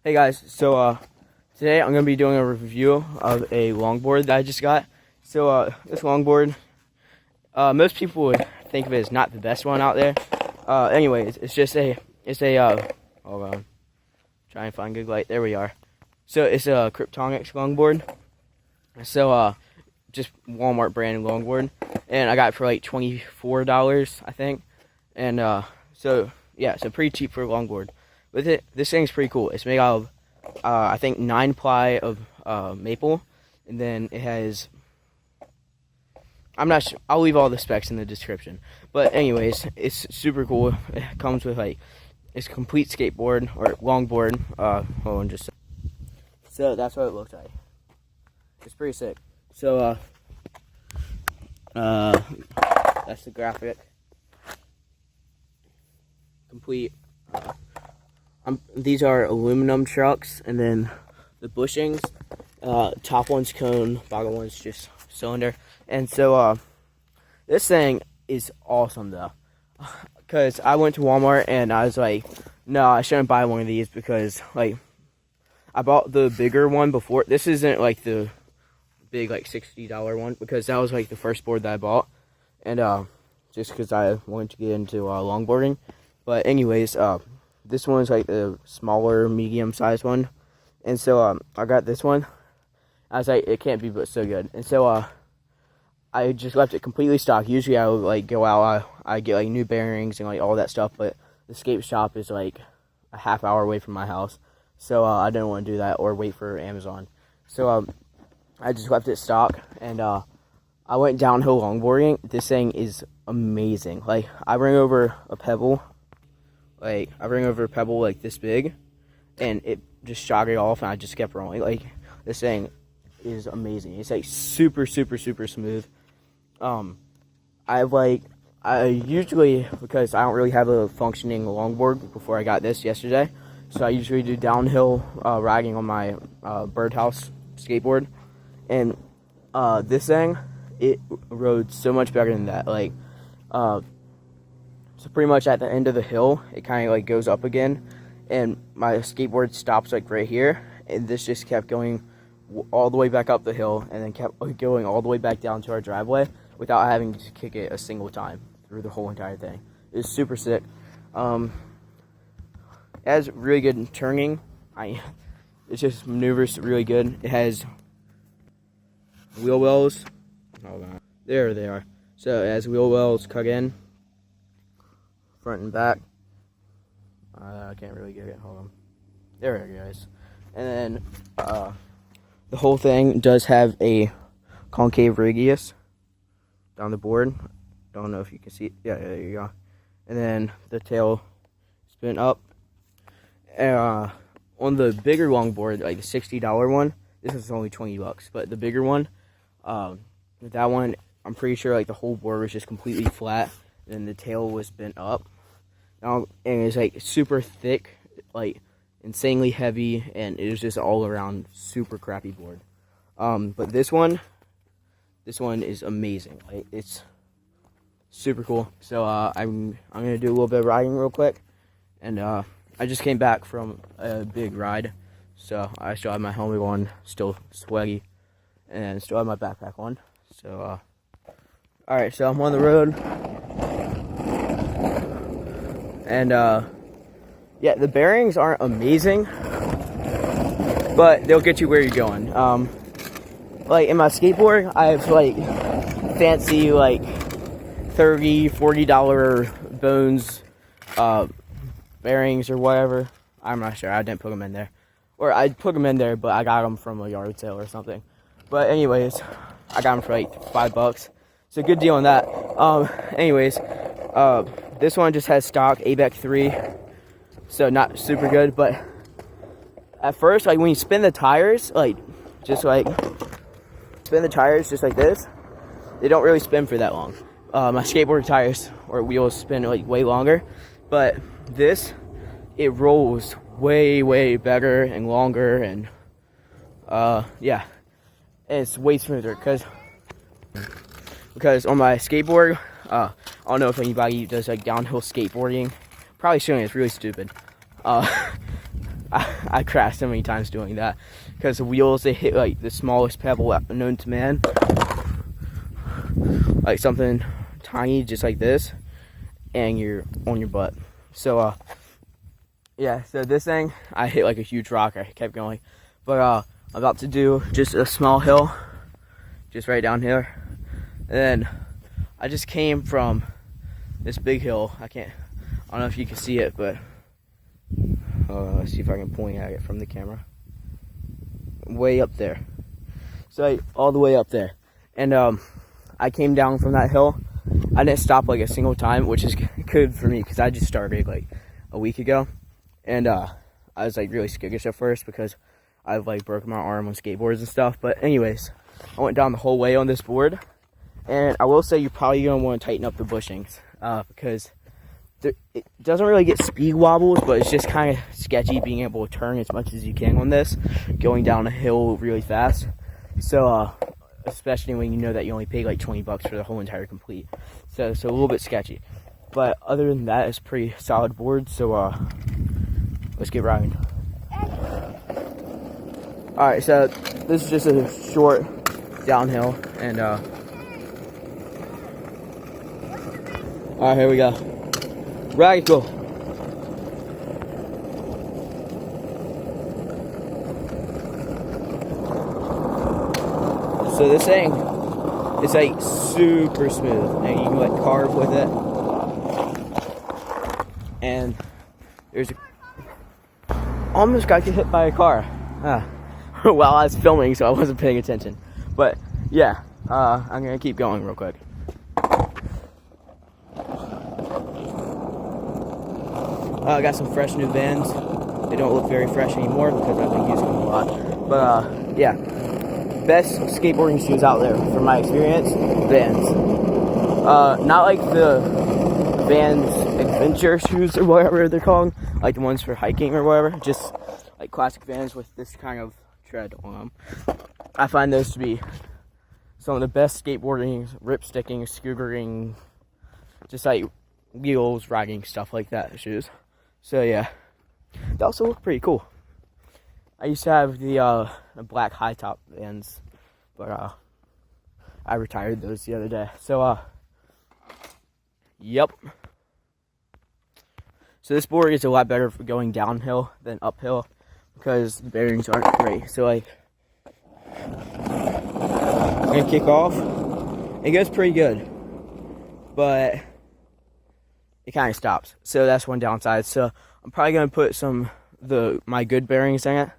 Hey guys, so today I'm going to be doing a review of a longboard that I just got. So this longboard, most people would think of it as not the best one out there. Anyways, hold on, try and find good light, there we are. So it's a kryptonics longboard. So just Walmart brand longboard. And I got it for like $24, I think. And so yeah, so pretty cheap for a longboard. With it, this thing's pretty cool. It's made out of, I think, 9-ply of maple, and then it has. I'm not sure. I'll leave all the specs in the description. But anyways, it's super cool. It comes with like it's a complete skateboard or longboard. Hold on, just so that's what it looks like. It's pretty sick. So that's the graphic. Complete. These are aluminum trucks, and then the bushings, top one's cone, bottom one's just cylinder. And so this thing is awesome though, because I went to Walmart and I was like, no, I shouldn't buy one of these because like I bought the bigger one before. This isn't like the big like $60 one, because that was like the first board that I bought, and just because I wanted to get into longboarding. But anyways, this one's like the smaller, medium-sized one, and so I got this one. I was like, it can't be but so good, and so I just left it completely stock. Usually I would like go out, I get like new bearings and like all that stuff, but the skate shop is like a half-hour away from my house, so I didn't want to do that or wait for Amazon. So I just left it stock, and I went downhill longboarding. This thing is amazing. Like I bring over a pebble. Like, I bring over a pebble like this big, and it just shot it off, and I just kept rolling. Like, this thing is amazing. It's, like, super, super, super smooth. I usually, because I don't really have a functioning longboard before I got this yesterday, so I usually do downhill riding on my birdhouse skateboard. And this thing, it rode so much better than that. Like, so pretty much at the end of the hill, it kind of like goes up again, and my skateboard stops like right here, and this just kept going all the way back up the hill, and then kept going all the way back down to our driveway without having to kick it a single time through the whole entire thing. It's super sick. It has really good turning. It just maneuvers really good. It has wheel wells. Hold on. There they are. So it has wheel wells cut in, front and back. I can't really get it. Hold on. There we go, guys. And then the whole thing does have a concave radius down the board. Don't know if you can see it. Yeah, there you go. And then the tail spin up. On the bigger longboard, like the $60 one, this is only $20. But the bigger one, that one, I'm pretty sure like the whole board was just completely flat. And the tail was bent up. And it's like super thick, like insanely heavy, and it was just all around super crappy board. But this one is amazing. Like, it's super cool. So I'm gonna do a little bit of riding real quick, and I just came back from a big ride, so I still have my helmet on, still sweaty, and still have my backpack on. So all right, so I'm on the road. And yeah, the bearings aren't amazing, but they'll get you where you're going. Like in my skateboard, I have like fancy like $30-$40 Bones bearings or whatever. I'm not sure. I didn't put them in there, or I put them in there, but I got them from a yard sale or something. But anyways, I got them for like $5. So good deal on that. Anyways, this one just has stock abec 3, so not super good. But at first, like when you spin the tires, like just like this, they don't really spin for that long. My skateboard tires or wheels spin like way longer, but this, it rolls way better and longer, and yeah, and it's way smoother because on my skateboard, I don't know if anybody does like downhill skateboarding. Probably shouldn't. It's really stupid. I I crashed so many times doing that because the wheels, they hit like the smallest pebble known to man, like something tiny just like this, and you're on your butt. So yeah, so this thing, I hit like a huge rock. I kept going, but I'm about to do just a small hill, just right down here, and then I just came from this big hill. I don't know if you can see it, but let's see if I can point at it from the camera. Way up there. So like, all the way up there. And I came down from that hill. I didn't stop like a single time, which is good for me because I just started like a week ago. And I was like really skittish at first because I've like broken my arm on skateboards and stuff. But anyways, I went down the whole way on this board. And I will say you're probably going to want to tighten up the bushings because it doesn't really get speed wobbles, but it's just kind of sketchy being able to turn as much as you can on this, going down a hill really fast. So, especially when you know that you only paid like $20 for the whole entire complete. So it's a little bit sketchy. But other than that, it's pretty solid board. So, let's get riding. Alright, so this is just a short downhill. And, alright, here we go. Radical. So this thing is like super smooth, and you can like carve with it. And there's almost got hit by a car while I was filming, so I wasn't paying attention. But yeah, I'm gonna keep going real quick. I got some fresh new Vans. They don't look very fresh anymore because I've been using them a lot. But yeah, best skateboarding shoes out there from my experience, Vans. Not like the Vans adventure shoes or whatever they're called, like the ones for hiking or whatever. Just like classic Vans with this kind of tread on them. I find those to be some of the best skateboarding, rip sticking, scootering, just like wheels, riding, stuff like that shoes. So yeah, they also look pretty cool. I used to have the black high top Vans, but I retired those the other day. So yep. So this board is a lot better for going downhill than uphill because the bearings aren't great. So like, I'm gonna kick off. It goes pretty good, but it kind of stops. So that's one downside. So I'm probably gonna put my good bearings in it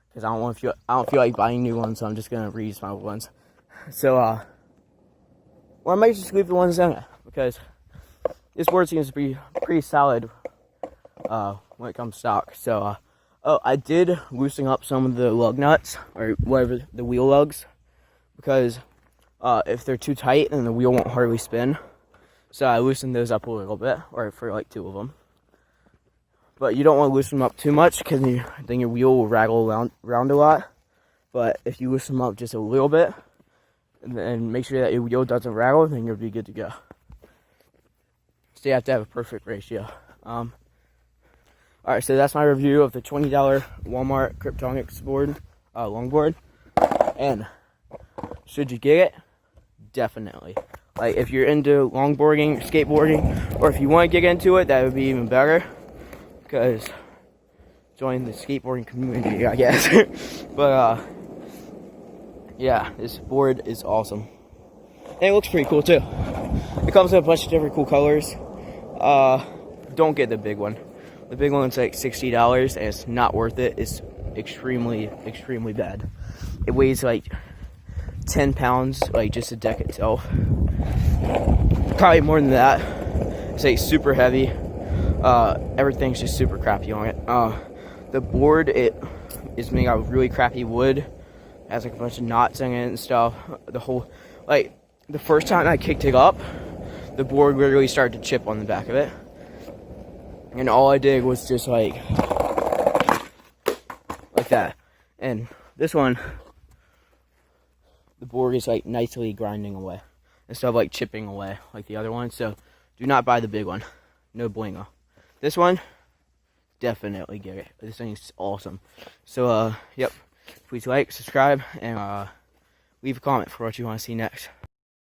because I don't feel like buying new ones. So I'm just gonna reuse my old ones. So or I might just leave the ones in it because this board seems to be pretty solid when it comes to stock. So oh, I did loosen up some of the lug nuts or whatever, the wheel lugs, because if they're too tight then the wheel won't hardly spin. So I loosened those up a little bit, or for like 2 of them. But you don't want to loosen them up too much because then your wheel will rattle around a lot. But if you loosen them up just a little bit and make sure that your wheel doesn't rattle, then you'll be good to go. So you have to have a perfect ratio. Alright, so that's my review of the $20 Walmart Kryptonics board, longboard. And should you get it? Definitely. Like, if you're into longboarding, skateboarding, or if you want to get into it, that would be even better. Because join the skateboarding community, I guess. But, yeah, this board is awesome. And it looks pretty cool, too. It comes in a bunch of different cool colors. Don't get the big one. The big one's like $60, and it's not worth it. It's extremely, extremely bad. It weighs like 10 pounds, like just the deck itself. Probably more than that. It's like super heavy. Everything's just super crappy on it. The board, it is made out of really crappy wood. It has like a bunch of knots in it and stuff. The first time I kicked it up, the board literally started to chip on the back of it. And all I did was just like that. And this one, the board is like nicely grinding away instead of like chipping away like the other one. So do not buy the big one. No bueno. This one, definitely get it. This thing's awesome. So, yep. Please like, subscribe, and leave a comment for what you want to see next.